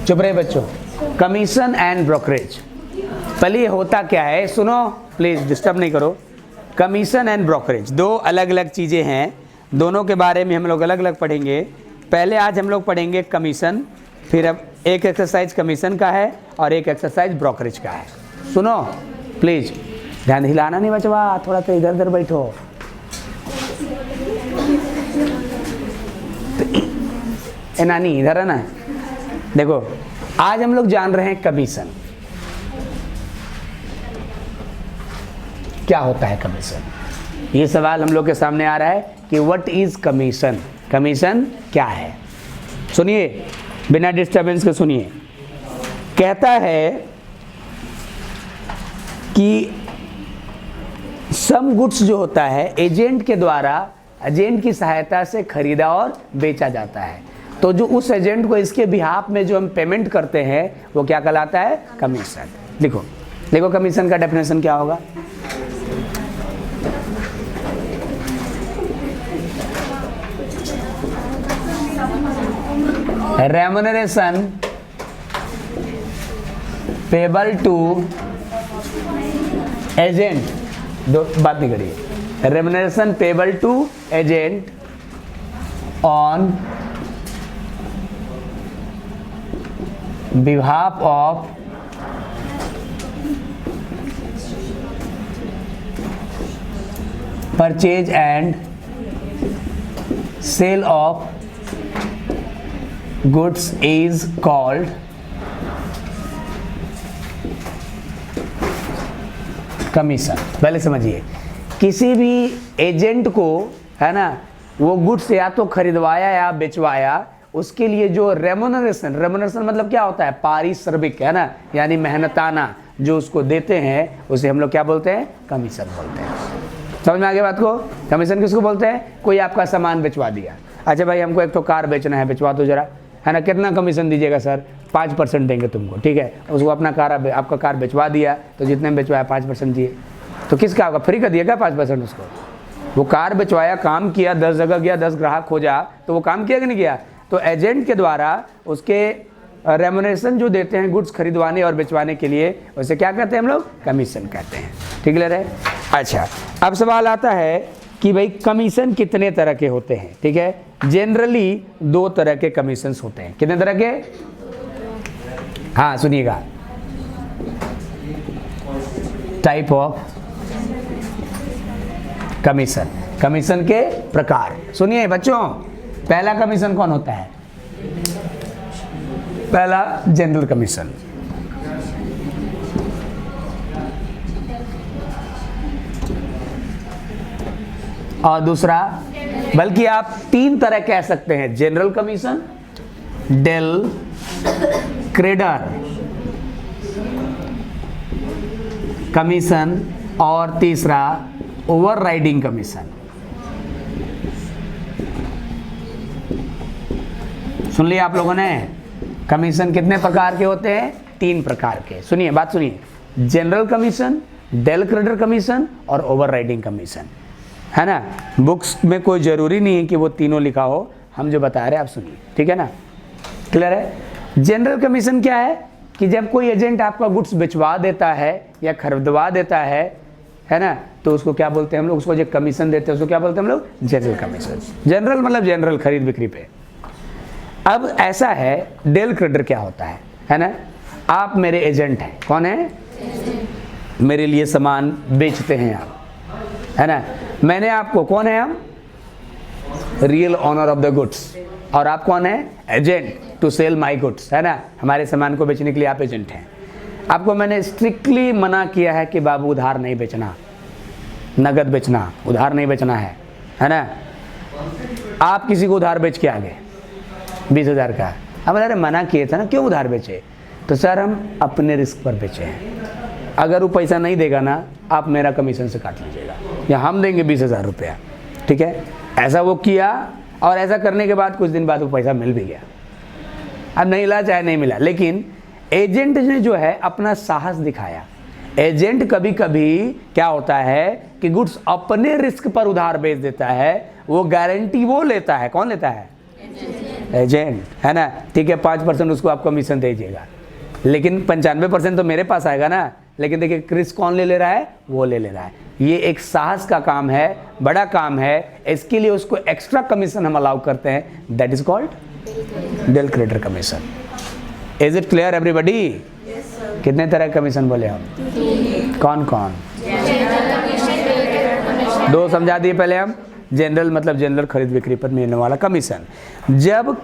चुप रहे बच्चों। कमीशन एंड ब्रोकरेज, पहले ये होता क्या है, सुनो प्लीज, डिस्टर्ब नहीं करो। कमीशन एंड ब्रोकरेज दो अलग अलग चीज़ें हैं, दोनों के बारे में हम लोग अलग अलग पढ़ेंगे। पहले आज हम लोग पढ़ेंगे कमीशन, फिर अब एक एक्सरसाइज कमीशन का है और एक एक्सरसाइज ब्रोकरेज का है। सुनो प्लीज, ध्यान हिलाना नहीं बचवा, थोड़ा तो इधर उधर बैठो। ए नानी इधर है ना, देखो आज हम लोग जान रहे हैं कमीशन क्या होता है। कमीशन, ये सवाल हम लोग के सामने आ रहा है कि व्हाट इज कमीशन, कमीशन क्या है। सुनिए बिना डिस्टर्बेंस के सुनिए। कहता है कि सम गुड्स जो होता है एजेंट के द्वारा, एजेंट की सहायता से खरीदा और बेचा जाता है, तो जो उस एजेंट को इसके बिहाफ में जो हम पेमेंट करते हैं वो क्या कहलाता है, कमीशन। लिखो देखो कमीशन का डेफिनेशन क्या होगा। रेम्युनरेशन पेबल टू एजेंट, दो बात नहीं करिए, remuneration payable to agent on behalf of purchase and sale of goods is called commission. पहले समझिए, किसी भी एजेंट को है ना, वो गुड्स या तो खरीदवाया या बेचवाया, उसके लिए जो रेम्युनरेशन, रेम्युनरेशन मतलब क्या होता है, पारिश्रमिक है ना, यानी मेहनताना जो उसको देते हैं उसे हम लोग क्या बोलते हैं, कमीशन बोलते हैं। समझ में आ गया बात को। कमीशन किसको बोलते हैं, कोई आपका सामान बेचवा दिया, अच्छा भाई हमको एक तो कार बेचना है, बेचवा दो जरा, है ना, कितना कमीशन दीजिएगा सर, 5% देंगे तुमको, ठीक है। उसको अपना कार, आपका कार बेचवा दिया, तो जितने में बेचवाया 5% दिए, तो किसका होगा, फ्री का दिएगा 5% उसको। वो कार बेचवाया, काम किया, 10 जगह गया, 10 ग्राहक खोजा, तो वो काम किया कि नहीं किया। तो एजेंट के द्वारा उसके रेम्युनरेशन जो देते हैं गुड्स खरीदवाने और बेचवाने के लिए, उसे क्या कहते हैं हम लोग, कमीशन कहते हैं। ठीक है। अच्छा, अब सवाल आता है कि भाई कमीशन कितने तरह के होते हैं। ठीक है, जनरली 2 तरह के कमीशन होते हैं। कितने तरह के, हाँ सुनिएगा, टाइप ऑफ कमीशन, कमीशन के प्रकार। सुनिए बच्चों, पहला कमीशन कौन होता है, पहला जनरल कमीशन, और दूसरा, बल्कि आप 3 तरह कह सकते हैं, general commission, del credere commission, और तीसरा ओवरराइडिंग कमीशन। सुन लिया आप लोगों ने, कमीशन कितने प्रकार के होते हैं, 3 प्रकार के। सुनिए बात सुनिए, general commission, del credere commission और ओवरराइडिंग कमीशन, है ना। बुक्स में कोई ज़रूरी नहीं है कि वो तीनों लिखा हो, हम जो बता रहे हैं आप सुनिए, ठीक है ना, क्लियर है। जनरल कमीशन क्या है कि जब कोई एजेंट आपका गुड्स बेचवा देता है या खरीदवा देता है ना, तो उसको क्या बोलते हैं हम लोग, उसको जो कमीशन देते हैं उसको क्या बोलते हैं हम लोग, जनरल कमीशन। जनरल मतलब जनरल, खरीद बिक्री पे। अब ऐसा है, डेल क्रेडर क्या होता है ना, आप मेरे एजेंट हैं, कौन है, मेरे लिए सामान बेचते हैं आप, है ना, मैंने आपको, कौन है हम, real owner of the goods, और आप कौन है, agent to sell my goods, है ना, हमारे सामान को बेचने के लिए आप एजेंट हैं। आपको मैंने स्ट्रिक्टली मना किया है कि बाबू उधार नहीं बेचना, नगद बेचना, उधार नहीं बेचना है ना। आप किसी को उधार बेच के आ गए 20,000 का, अब अरे मना किए थे ना, क्यों उधार बेचे, तो सर हम अपने रिस्क पर बेचे हैं, अगर वो पैसा नहीं देगा ना, आप मेरा कमीशन से काट लीजिएगा, या हम देंगे 20,000 रुपया, ठीक है। ऐसा वो किया, और ऐसा करने के बाद कुछ दिन बाद वो पैसा मिल भी गया। अब नहीं मिला चाहे नहीं मिला, लेकिन एजेंट ने जो है अपना साहस दिखाया। एजेंट कभी कभी क्या होता है कि गुड्स अपने रिस्क पर उधार बेच देता है, वो गारंटी वो लेता है, कौन लेता है, एजेंट, है ना, ठीक है, 5% उसको आप कमीशन दीजिएगा, लेकिन 95% तो मेरे पास आएगा ना। लेकिन देखिए क्रिस कौन ले रहा है, वो ले रहा है। ये एक साहस का काम है, बड़ा काम है, इसके लिए उसको एक्स्ट्रा कमीशन हम अलाउ करते हैं, that is called del creditor commission. Is it clear everybody? कितने तरह के कमीशन बोले हम? कौन कौन? दो समझा दिए पहले हम। जनरल मतलब जनरल खरीद बिक्री पर मिलने वाला कमीशन। जब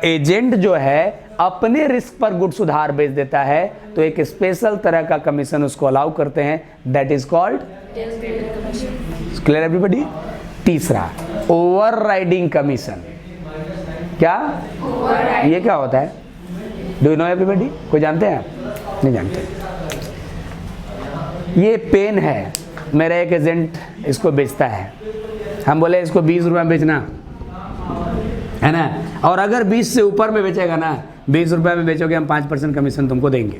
एजेंट जो है अपने रिस्क पर गुड्स उधार बेच देता है तो एक स्पेशल तरह का कमीशन उसको अलाउ करते हैं, that is called clear everybody. तीसरा ओवरराइडिंग कमीशन। क्या ये क्या होता है? Do you know everybody? कोई जानते हैं आप? नहीं जानते। ये पेन है, मेरा एक एजेंट इसको बेचता है, हम बोले इसको 20 रुपये में बेचना है ना, और अगर 20 से ऊपर में बेचेगा ना, 20 रुपये में बेचोगे हम 5% कमीशन तुमको देंगे,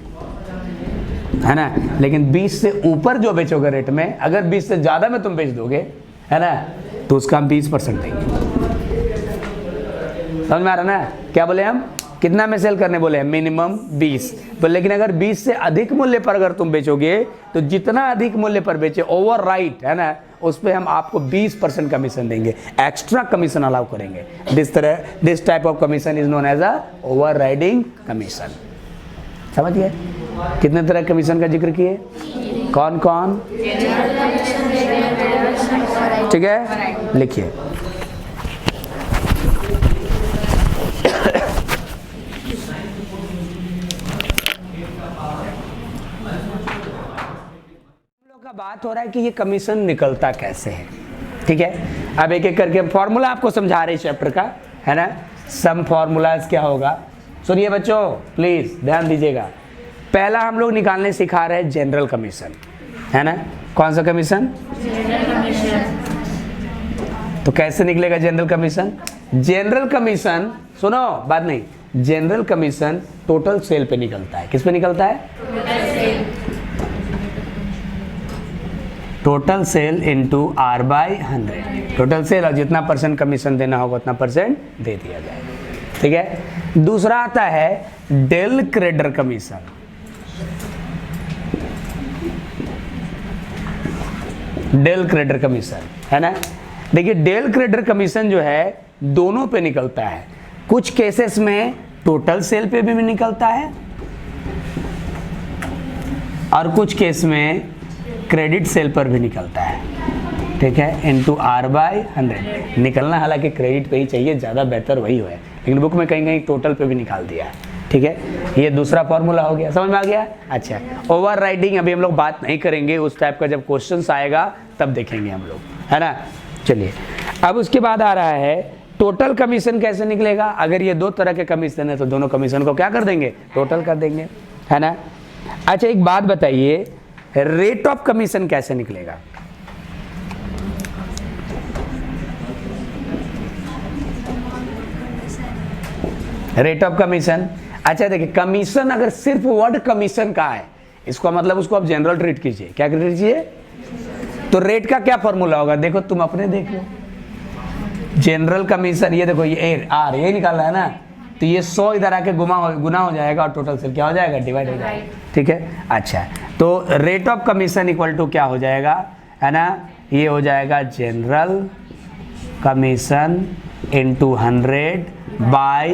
है ना। लेकिन 20 से ऊपर जो बेचोगे रेट में, अगर 20 से ज़्यादा में तुम बेच दोगे, है ना, तो उसका हम 20% देंगे। समझ में आ रहा ना? क्या बोले हम? कितना में सेल करने बोले हैं? मिनिमम 20। तो लेकिन अगर 20 से अधिक मूल्य पर अगर तुम बेचोगे तो जितना अधिक मूल्य पर बेचे ओवर राइट, है ना, उस पर हम आपको 20% कमीशन देंगे, एक्स्ट्रा कमीशन अलाउ करेंगे। This type of commission is known as a overriding commission. समझिए कितने तरह कमीशन का जिक्र किए? कौन कौन? ठीक है, लिखिए। बात हो रहा है कि ये कमीशन निकलता कैसे है, ठीक है। अब एक एक करके फॉर्मूला आपको समझा रहे चैप्टर का, है ना। सम फॉर्मूलाज क्या होगा, सुनिए बच्चों प्लीज ध्यान दीजिएगा। पहला हम लोग निकालने सिखा रहे हैं जनरल कमीशन, है ना। कौन सा कमीशन? तो कैसे निकलेगा जनरल कमीशन? जनरल कमीशन, सुनो बात नहीं, जनरल कमीशन टोटल सेल पे निकलता है। किस पे निकलता है? Total sale into R/100। Total sale और जितना परसेंट कमीशन देना होगा उतना परसेंट दे दिया जाएगा, ठीक है। दूसरा आता है del creditor commission. Del creditor commission, है ना। देखिए डेल क्रेडिटर कमीशन जो है दोनों पे निकलता है। कुछ केसेस में टोटल सेल पे भी निकलता है और कुछ केस में क्रेडिट सेल पर भी निकलता है, ठीक है, इंटू R/100 निकलना। हालांकि क्रेडिट पे ही चाहिए, ज़्यादा बेहतर वही है, लेकिन बुक में कहीं कहीं टोटल पे भी निकाल दिया है, ठीक है। ये दूसरा फॉर्मूला हो गया, समझ में आ गया? अच्छा, ओवर राइडिंग अभी हम लोग बात नहीं करेंगे, उस टाइप का जब क्वेश्चन आएगा तब देखेंगे हम लोग, है ना। चलिए अब उसके बाद आ रहा है टोटल कमीशन कैसे निकलेगा। अगर ये दो तरह के कमीशन है तो दोनों कमीशन को क्या कर देंगे? टोटल कर देंगे, है ना। अच्छा एक बात बताइए, रेट ऑफ कमीशन कैसे निकलेगा? रेट ऑफ कमीशन, अच्छा देखिए, कमीशन अगर सिर्फ वर्ड कमीशन का है, इसको मतलब उसको आप जनरल ट्रीट कीजिए। क्या ट्रीट कीजिए? तो रेट का क्या फॉर्मूला होगा? देखो तुम अपने देख लो। जनरल कमीशन, ये देखो ये आर ये निकाल रहा है ना, तो ये 100 इधर आके गुना हो जाएगा और टोटल सेल क्या हो जाएगा? डिवाइड हो जाएगा, ठीक है। अच्छा तो rate of commission equal to क्या हो जाएगा, है ना, ये हो जाएगा general commission into 100 by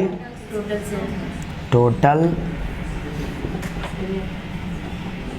total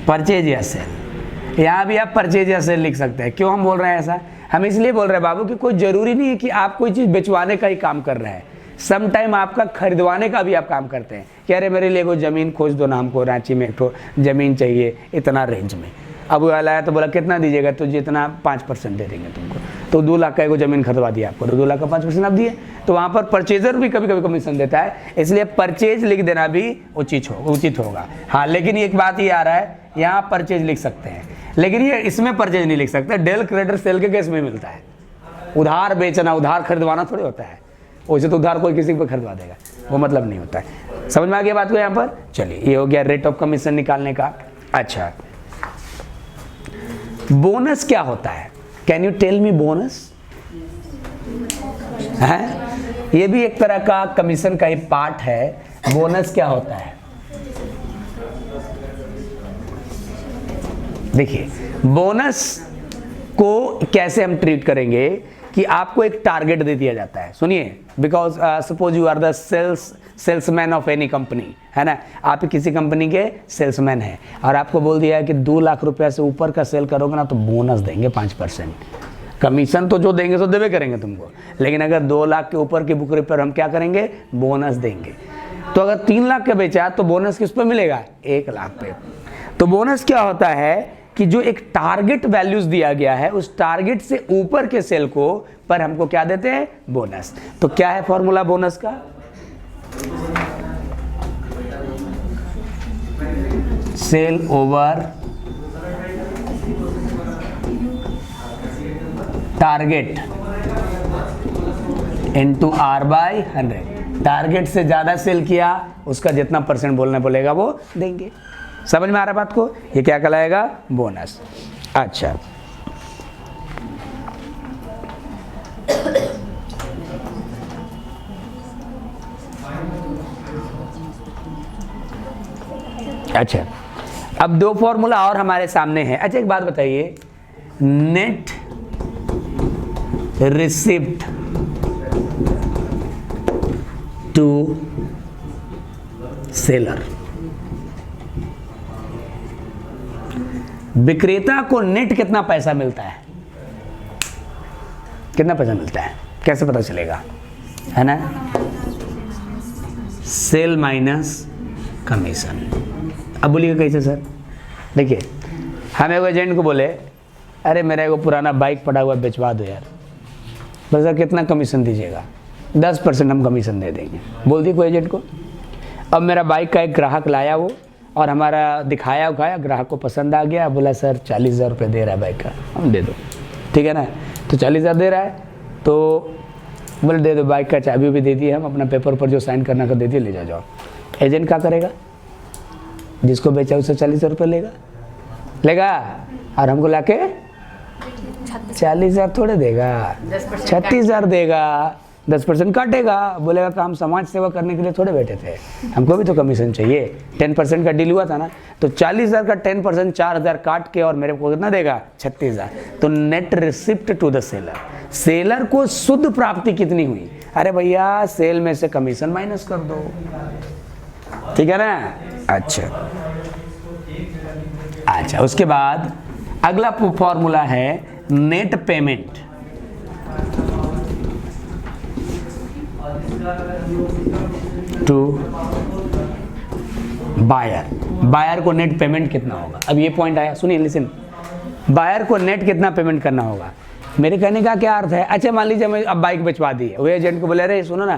purchase या सेल। यहाँ भी आप परचेज या सेल लिख सकते हैं। क्यों हम बोल रहे हैं ऐसा? हम इसलिए बोल रहे हैं बाबू कि कोई जरूरी नहीं है कि आप कोई चीज़ बेचवाने का ही काम कर रहे हैं, सम टाइम आपका खरीदवाने का भी आप काम करते हैं कि अरे मेरे लिए कोई ज़मीन खोज दो ना, हमको रांची में एक तो ज़मीन चाहिए इतना रेंज में। अब वो आया तो बोला कितना दीजिएगा? तो जितना 5% दे देंगे तुमको। तो 2 लाख का एगो ज़मीन खरीदवा दिया आपको, तो 2 लाख का 5% आप दिए। तो वहाँ पर परचेजर भी कभी कभी कमीशन देता है, इसलिए परचेज लिख देना भी उचित होगा। हाँ लेकिन एक बात ये आ रहा है, यहाँ परचेज लिख सकते हैं लेकिन ये इसमें परचेज नहीं लिख सकते। डेल क्रेडिटर सेल के केस में मिलता है। उधार बेचना, उधार खरीदवाना थोड़ी होता है, वैसे तो उधार कोई किसी पर खरीदवा देगा, वो मतलब नहीं होता है। समझ में आ गया बात को यहाँ पर? चलिए ये हो गया रेट ऑफ कमीशन निकालने का। अच्छा बोनस क्या होता है? Can you tell me bonus? है ये भी एक तरह का कमीशन का ही पार्ट है। बोनस क्या होता है? देखिए, बोनस को कैसे हम ट्रीट करेंगे कि आपको एक टारगेट दे दिया जाता है। सुनिए, because suppose you are the salesman of any company, है ना, आप किसी कंपनी के सेल्समैन हैं और आपको बोल दिया है कि 2 लाख रुपया से ऊपर का सेल करोगे ना तो बोनस देंगे 5%। कमीशन तो जो देंगे सो देवे करेंगे तुमको, लेकिन अगर 2 लाख के ऊपर की बुकरी पर हम क्या करेंगे? बोनस देंगे। तो अगर 3 लाख का बेचा तो बोनस किस पे मिलेगा? 1 लाख पे। तो बोनस क्या होता है कि जो एक टारगेट वैल्यूज दिया गया है उस टारगेट से ऊपर के सेल को पर हमको क्या देते हैं? बोनस। तो क्या है फॉर्मूला बोनस का? Sale over target into R/100। Target से ज्यादा सेल किया उसका जितना परसेंट बोलना बोलेगा वो देंगे। समझ में आ रहा बात को? ये क्या कहलाएगा? बोनस। अच्छा, अच्छा, अब 2 फॉर्मूला और हमारे सामने है। अच्छा, एक बात बताइए, नेट रिसिप्ट टू सेलर। विक्रेता को नेट कितना पैसा मिलता है? कितना पैसा मिलता है? कैसे पता चलेगा? है ना, सेल माइनस कमीशन। अब बोलिएगा कैसे सर? देखिए, हम एक एजेंट को बोले, अरे मेरा एगो पुराना बाइक पड़ा हुआ बेचवा दो यार। बस सर कितना कमीशन दीजिएगा? 10% हम कमीशन दे देंगे। बोल दिए कोई एजेंट को। अब मेरा बाइक का एक ग्राहक लाया वो और हमारा दिखाया उखाया, ग्राहक को पसंद आ गया, बोला सर 40,000 रुपये दे रहा है बाइक का, हम दे दो। ठीक है ना, तो 40,000 दे रहा है तो बोले दे दो, बाइक का चाबी भी दे दी, हम अपना पेपर पर जो साइन करना का दे दिए, ले जाओ। एजेंट क्या करेगा? जिसको बेचा उससे 40,000 रुपये लेगा और हमको लाके 40,000 थोड़े देगा, 36,000 देगा, 10% काटेगा, बोलेगा काम समाज सेवा करने के लिए थोड़े बैठे थे, हमको भी तो कमीशन चाहिए। 10% का डील हुआ था ना, तो 40,000 का 10% 4,000 काट के और मेरे को कितना देगा? 36,000। तो net receipt to the seller, seller को शुद्ध प्राप्ति कितनी हुई? अरे भैया सेल में से कमीशन माइनस कर दो। ठीक है ना? अच्छा, उसके बाद अगला फॉर्मूला है net payment to buyer. Buyer को नेट पेमेंट कितना होगा? अब ये पॉइंट आया, सुनिए, लिसन। बायर को नेट कितना पेमेंट करना होगा? मेरे कहने का क्या अर्थ है? अच्छा, मान लीजिए मैं अब बाइक बेचवा दी है, वो एजेंट को बोले अरे सुनो ना,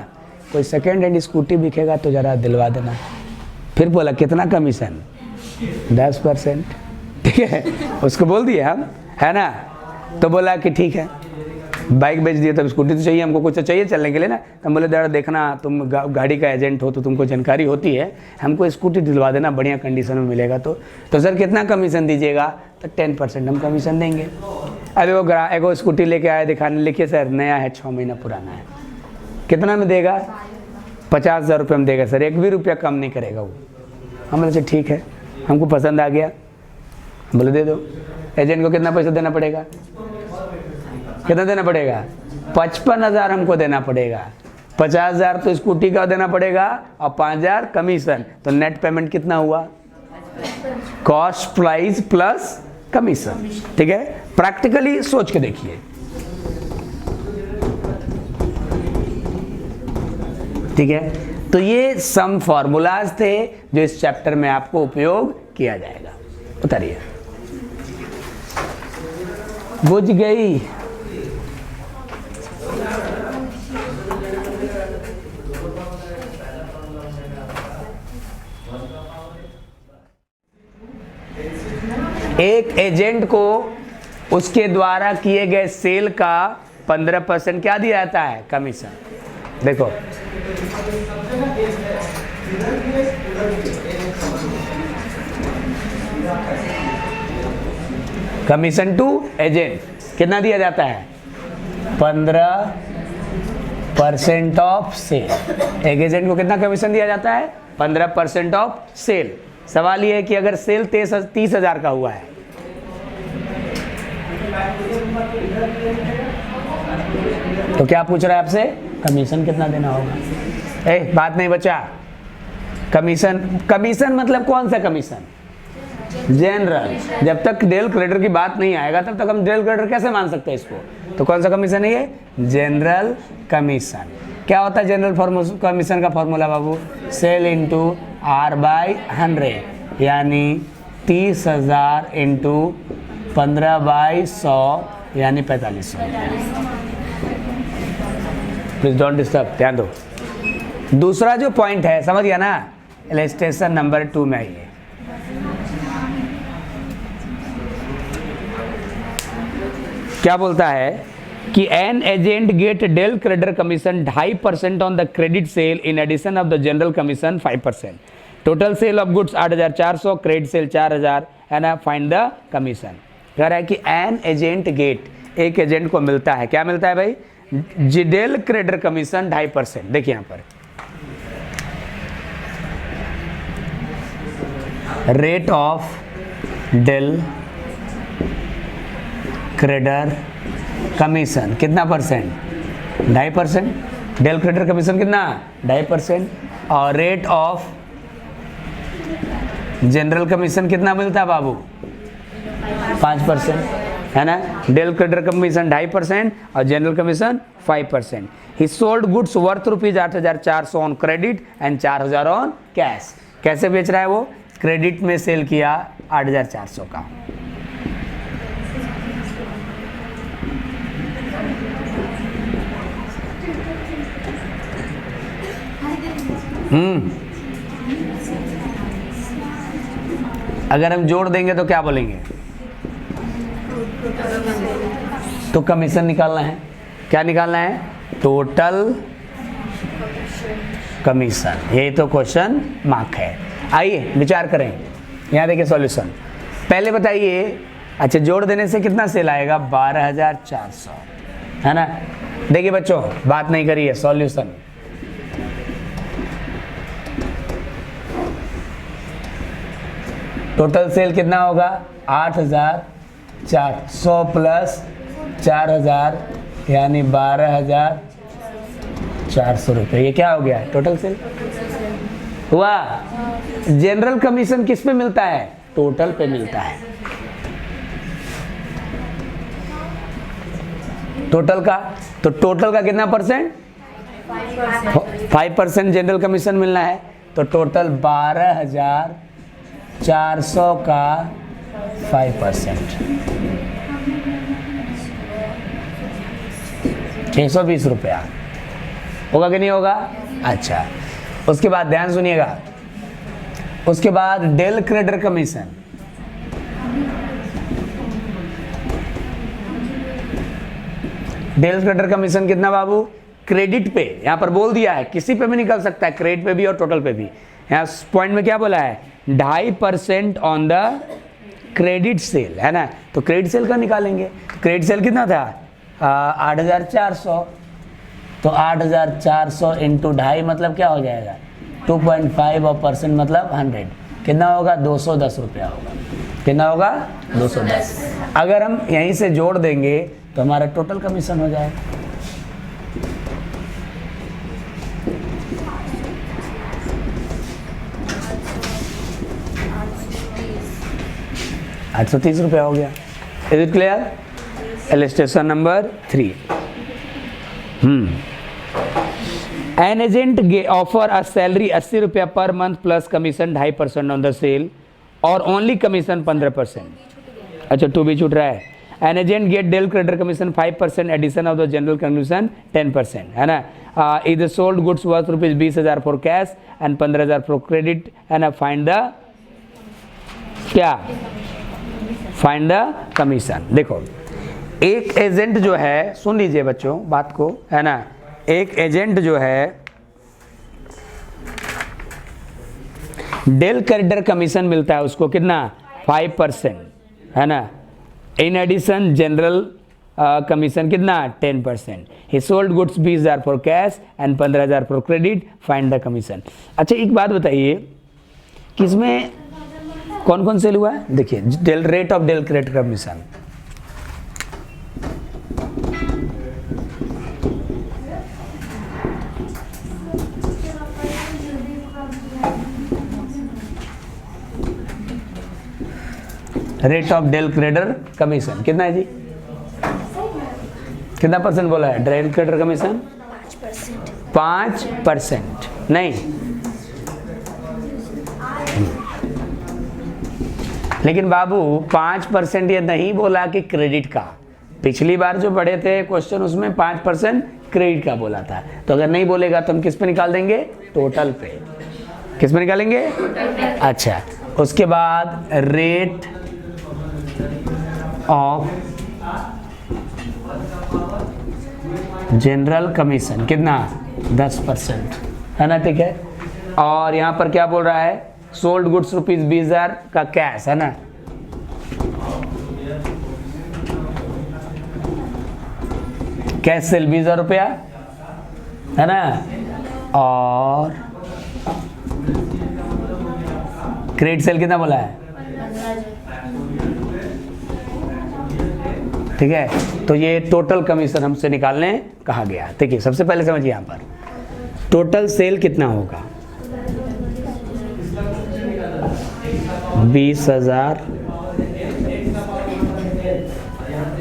कोई सेकेंड हैंड स्कूटी बिकेगा तो जरा दिलवा देना। फिर बोला कितना कमीशन? 10%। ठीक है, उसको बोल दिए हम, है ना। तो बोला कि ठीक है, बाइक बेच दिए, तब स्कूटी तो चाहिए हमको, कुछ तो चाहिए चलने के लिए ना। तो हम बोले जरा देखना, तुम गाड़ी का एजेंट हो तो तुमको जानकारी होती है, हमको स्कूटी दिलवा देना, बढ़िया कंडीशन में मिलेगा। तो सर कितना कमीशन दीजिएगा? तो 10% हम कमीशन देंगे। अभी वो एगो स्कूटी लेके आया दिखाने, लिखिए सर नया है, 6 महीना पुराना है, कितना में देगा? 50,000 रुपये में देगा सर, 1 भी रुपया कम नहीं करेगा वो। हम बोले ठीक है, हमको पसंद आ गया, बोले दे दो। एजेंट को कितना पैसा देना पड़ेगा? कितना देना पड़ेगा? 55,000 हमको देना पड़ेगा। 50,000 तो स्कूटी का देना पड़ेगा और 5,000 कमीशन। तो नेट पेमेंट कितना हुआ? Cost price plus commission. ठीक है, प्रैक्टिकली सोच के देखिए। ठीक है, तो ये सम फॉर्मूलाज थे जो इस चैप्टर में आपको उपयोग किया जाएगा। उतारिए, बुझ गई? एक एजेंट को उसके द्वारा किए गए सेल का 15% क्या दिया जाता है? कमीशन। देखो, कमीशन टू एजेंट कितना दिया जाता है? 15 परसेंट ऑफ सेल। एक एजेंट को कितना कमीशन दिया जाता है? 15% ऑफ सेल। सवाल ये है कि अगर सेल 30,000 का हुआ है, तो क्या पूछ रहा है आपसे? कमीशन कितना देना होगा? बात नहीं बचा। कमीशन मतलब कौन सा कमीशन? जनरल। जब तक डेल क्रेडिटर की बात नहीं आएगा तब तक हम डेल क्रेडिटर कैसे मान सकते हैं इसको? तो कौन सा कमीशन है ये? General commission. क्या होता है जनरल कमीशन का फॉर्मूला बाबू? सेल इंटू R/100, यानी 30,000 इंटू 15/100 यानी 4500। प्लीज डोंट डिस्टर्ब, ध्यान दो। दूसरा जो पॉइंट है, समझ गया ना? इलस्ट्रेशन नंबर 2 में आइए। क्या बोलता है कि an agent get del creditor commission 2.5% on the credit sale in addition of the general commission 5%। Total sale of goods 8,400, credit sale 4,000 है ना। Find the commission. कह रहा है कि एन एजेंट गेट, एक एजेंट को मिलता है, क्या मिलता है भाई? Del creditor commission 2.5%। देखिए यहां पर rate of del creditor commission कितना परसेंट? 2.5%। डेल क्रेडिटर कमीशन कितना? 2.5%। और रेट ऑफ जनरल कमीशन कितना मिलता है बाबू? 5%, है ना। डेल क्रेडिटर कमीशन 2.5% और general commission 5%। He sold goods worth ₹8,400 on credit and 4,000 on cash. कैसे बेच रहा है वो? क्रेडिट में सेल किया 8,400 का। अगर हम जोड़ देंगे तो क्या बोलेंगे? तो कमीशन निकालना है। क्या निकालना है? Total commission. यही तो क्वेश्चन मार्क है। आइए विचार करें। यहाँ देखिए सॉल्यूशन। पहले बताइए, अच्छा जोड़ देने से कितना सेल आएगा? 12,400, है ना। देखिए बच्चों, बात नहीं करिए, सॉल्यूशन। टोटल सेल कितना होगा? 8,400 प्लस 4,000 यानी 12,400 रुपये। ये क्या हो गया? टोटल सेल हुआ। जनरल कमीशन किस पे मिलता है? टोटल पे मिलता है। टोटल का, तो टोटल का कितना परसेंट? 5% जनरल कमीशन मिलना है। तो टोटल 12,400 का 5%, 120 रुपया होगा कि नहीं होगा? अच्छा, उसके बाद ध्यान सुनिएगा। उसके बाद del creditor commission, del creditor commission कितना बाबू? क्रेडिट पे, यहां पर बोल दिया है, किसी पे भी निकल सकता है, क्रेडिट पे भी और टोटल पे भी। यहां पॉइंट में क्या बोला है? 2.5% ऑन द क्रेडिट सेल, है ना। तो क्रेडिट सेल का निकालेंगे। क्रेडिट सेल कितना था? 8,400। तो 8,400 इंटू 2.5 मतलब क्या हो जाएगा? 2.5 और परसेंट मतलब 100। कितना होगा? 210 रुपया होगा। कितना होगा? 210। अगर हम यहीं से जोड़ देंगे तो हमारा टोटल कमीशन हो जाएगा। ₹830 रुपया हो गया। Is it clear? Illustration number 3। An agent offer a salary 80 रुपया पर month plus commission 2.5% on the sale और ओनली कमीशन 15%। अच्छा, टू भी छूट रहा है। An agent get del creditor commission 5%, addition of the general commission 10%, है ना। Is sold goods worth ₹20,000 for cash and 15,000 for credit, है ना। फाइंड द क्या? Find the commission. देखो, एक एजेंट जो है, सुन लीजिए बच्चों बात को, है ना। एक एजेंट जो है डेल क्रेडिटर कमीशन मिलता है उसको कितना? 5%, है ना। इन एडिशन जनरल कमीशन कितना 10%. ही sold goods 20,000 for cash and 15,000 for credit, find the commission. अच्छा एक बात बताइए कि इसमें कौन कौन सेल हुआ है. देखिए del rate of del credit commission, rate of del creditor commission कितना है जी, कितना परसेंट बोला है. Del creditor commission 5%. नहीं लेकिन बाबू 5% ये नहीं बोला कि क्रेडिट का. पिछली बार जो पढ़े थे क्वेश्चन उसमें 5% क्रेडिट का बोला था. तो अगर नहीं बोलेगा तो हम किस पे निकाल देंगे, टोटल पे. किस पे निकालेंगे, अच्छा. उसके बाद रेट ऑफ जनरल कमीशन कितना 10% है ना, ठीक है. और यहाँ पर क्या बोल रहा है, सोल्ड गुड्स रुपीज 20,000 का कैश है ना. कैश सेल 20,000 रुपया है ना. और क्रेडिट सेल कितना बोला है, ठीक है. तो ये टोटल कमीशन हमसे निकालने कहा गया. देखिए सबसे पहले समझिए यहाँ पर टोटल सेल कितना होगा, 20,000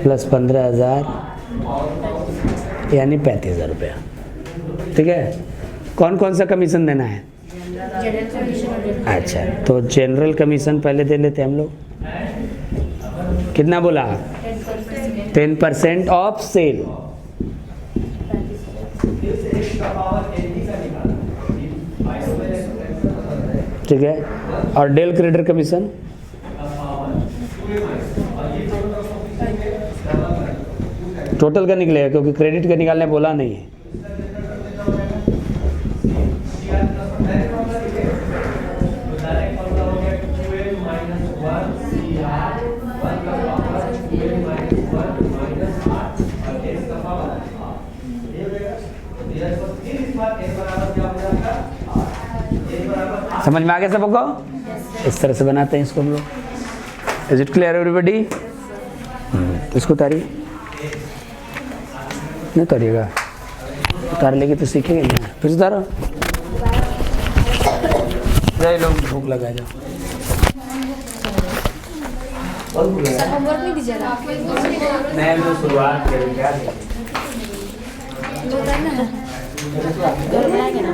प्लस 15,000 यानी 35,000 रुपया, ठीक है. कौन कौन सा कमीशन देना है, अच्छा. तो जनरल कमीशन पहले दे लेते हम लोग. कितना बोला, 10% ऑफ सेल. ठीक है. और डेल क्रेडिटर कमीशन टोटल का निकलेगा क्योंकि क्रेडिट का निकालने बोला नहीं है. समझ में आ गया सबको. इस तरह से बनाते हैं इसको हम लोग. Is it clear everybody. इसको उतारिए, नहीं उतारिएगा, उतार लेके तो सीखेंगे नहीं. फिर से उतारो. जाए लोग भूख लगा जाओ. होमवर्क नहीं दीजिएगा, मैं तो शुरुआत करूँ क्या बनाएंगे ना.